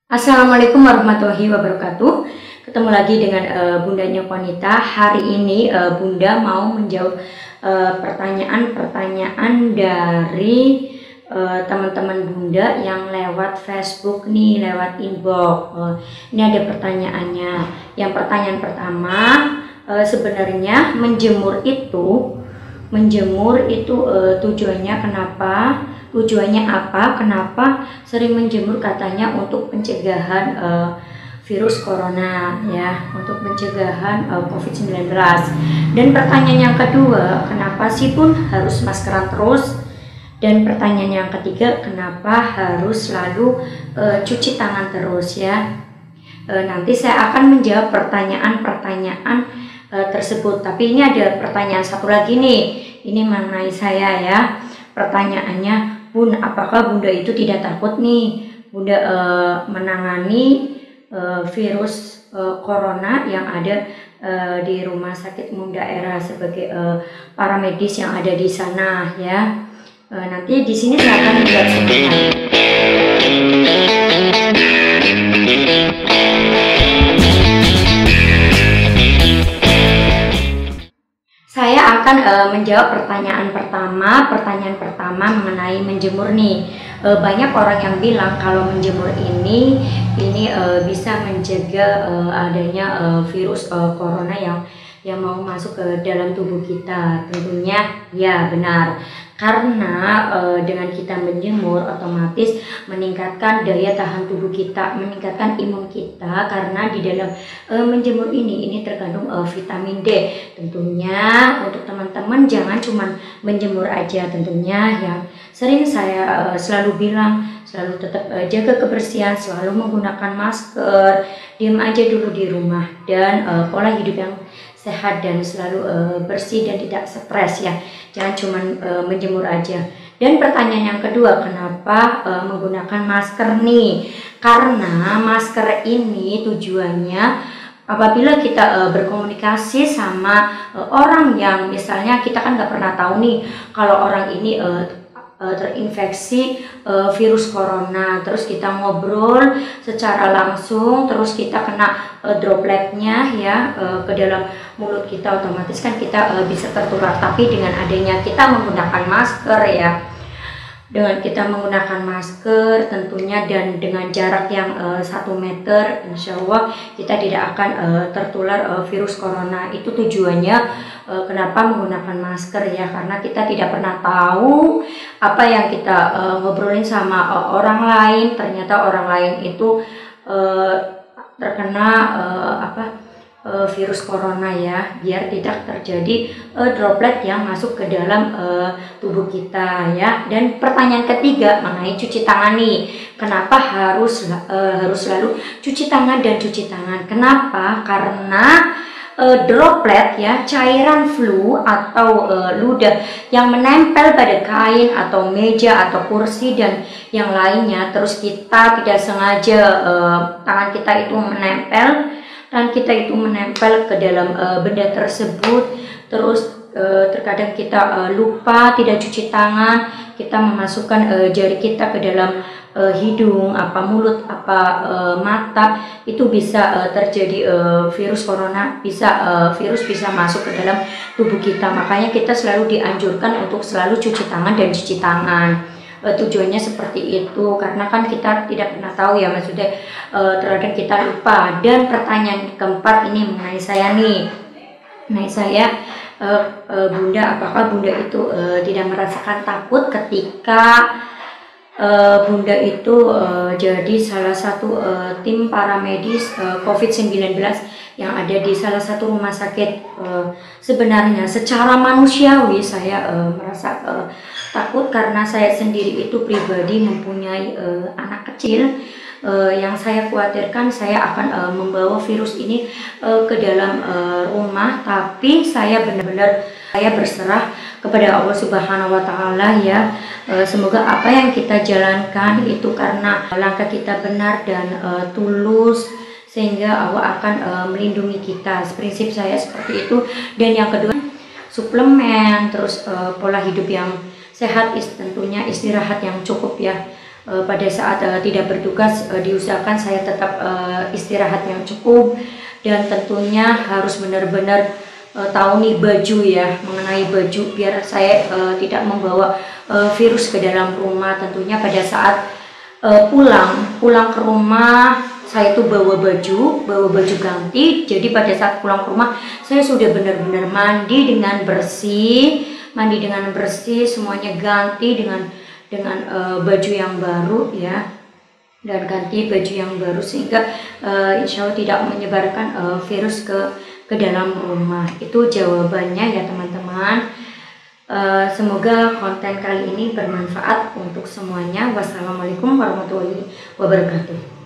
Assalamualaikum warahmatullahi wabarakatuh. Ketemu lagi dengan Bundanya Wanita. Hari ini Bunda mau menjawab pertanyaan-pertanyaan dari teman-teman Bunda yang lewat Facebook nih, lewat inbox. Ini ada pertanyaannya. Yang pertanyaan pertama, sebenarnya menjemur itu tujuannya kenapa? Tujuannya apa? Kenapa sering menjemur? Katanya untuk pencegahan virus corona ya, untuk pencegahan COVID-19. Dan pertanyaan yang kedua, kenapa sih pun harus maskeran terus? Dan pertanyaan yang ketiga, kenapa harus selalu cuci tangan terus ya? Nanti saya akan menjawab pertanyaan-pertanyaan tersebut. Tapi ini ada pertanyaan satu lagi nih, ini mengenai saya ya. Pertanyaannya, Bun, apakah Bunda itu tidak takut nih Bunda menangani virus corona yang ada di Rumah Sakit Umum Daerah sebagai para medis yang ada di sana ya? Nanti di sini saya akan menjawab sebentar. Saya akan menjawab pertanyaan pertama mengenai menjemur nih. Banyak orang yang bilang kalau menjemur ini bisa menjaga adanya virus corona yang mau masuk ke dalam tubuh kita. Tentunya ya benar. Karena dengan kita menjemur otomatis meningkatkan daya tahan tubuh kita, meningkatkan imun kita, karena di dalam menjemur ini terkandung vitamin D. Tentunya untuk teman-teman jangan cuma menjemur aja, tentunya yang sering saya selalu bilang, selalu tetap jaga kebersihan, selalu menggunakan masker, diam aja dulu di rumah, dan pola hidup yang sehat dan selalu bersih dan tidak stres ya. Jangan cuma menjemur aja. Dan pertanyaan yang kedua, kenapa menggunakan masker nih? Karena masker ini tujuannya apabila kita berkomunikasi sama orang yang misalnya kita kan nggak pernah tahu nih kalau orang ini terinfeksi virus corona, terus kita ngobrol secara langsung, terus kita kena dropletnya ya ke dalam mulut kita, otomatis kan kita bisa tertular. Tapi dengan adanya kita menggunakan masker ya, dengan kita menggunakan masker tentunya dan dengan jarak yang 1 meter, insya Allah kita tidak akan tertular virus corona. Itu tujuannya kenapa menggunakan masker ya, karena kita tidak pernah tahu apa yang kita ngobrolin sama orang lain, ternyata orang lain itu terkena virus corona ya, biar tidak terjadi droplet yang masuk ke dalam tubuh kita ya. Dan pertanyaan ketiga mengenai cuci tangan nih, kenapa harus selalu cuci tangan dan cuci tangan? Kenapa? Karena droplet ya, cairan flu atau ludah yang menempel pada kain atau meja atau kursi dan yang lainnya, terus kita tidak sengaja tangan kita itu menempel ke dalam benda tersebut, terus terkadang kita lupa tidak cuci tangan, kita memasukkan jari kita ke dalam hidung, mulut, mata, itu bisa terjadi virus corona, virus bisa masuk ke dalam tubuh kita. Makanya kita selalu dianjurkan untuk selalu cuci tangan dan cuci tangan. Tujuannya seperti itu, karena kan kita tidak pernah tahu ya, maksudnya terkadang kita lupa. Dan pertanyaan keempat ini mengenai saya nih, Bunda, apakah Bunda itu tidak merasakan takut ketika Bunda itu jadi salah satu tim paramedis COVID-19 yang ada di salah satu rumah sakit? Sebenarnya secara manusiawi saya merasa takut, karena saya sendiri itu pribadi mempunyai anak kecil. Yang saya khawatirkan saya akan membawa virus ini ke dalam rumah, tapi saya benar-benar berserah kepada Allah Subhanahu wa Ta'ala ya. Semoga apa yang kita jalankan itu karena langkah kita benar dan tulus, sehingga Allah akan melindungi kita. Prinsip saya seperti itu. Dan yang kedua, suplemen, terus pola hidup yang sehat, tentunya istirahat yang cukup ya. pada saat tidak bertugas diusahakan saya tetap istirahat yang cukup, dan tentunya harus benar-benar tahu nih baju ya, mengenai baju biar saya tidak membawa virus ke dalam rumah. Tentunya pada saat pulang ke rumah saya tuh bawa baju ganti. Jadi pada saat pulang ke rumah saya sudah benar-benar mandi dengan bersih, semuanya ganti dengan baju yang baru ya, dan ganti baju yang baru sehingga insya Allah tidak menyebarkan virus ke dalam rumah. Itu jawabannya ya teman-teman. Semoga konten kali ini bermanfaat untuk semuanya. Wassalamualaikum warahmatullahi wabarakatuh.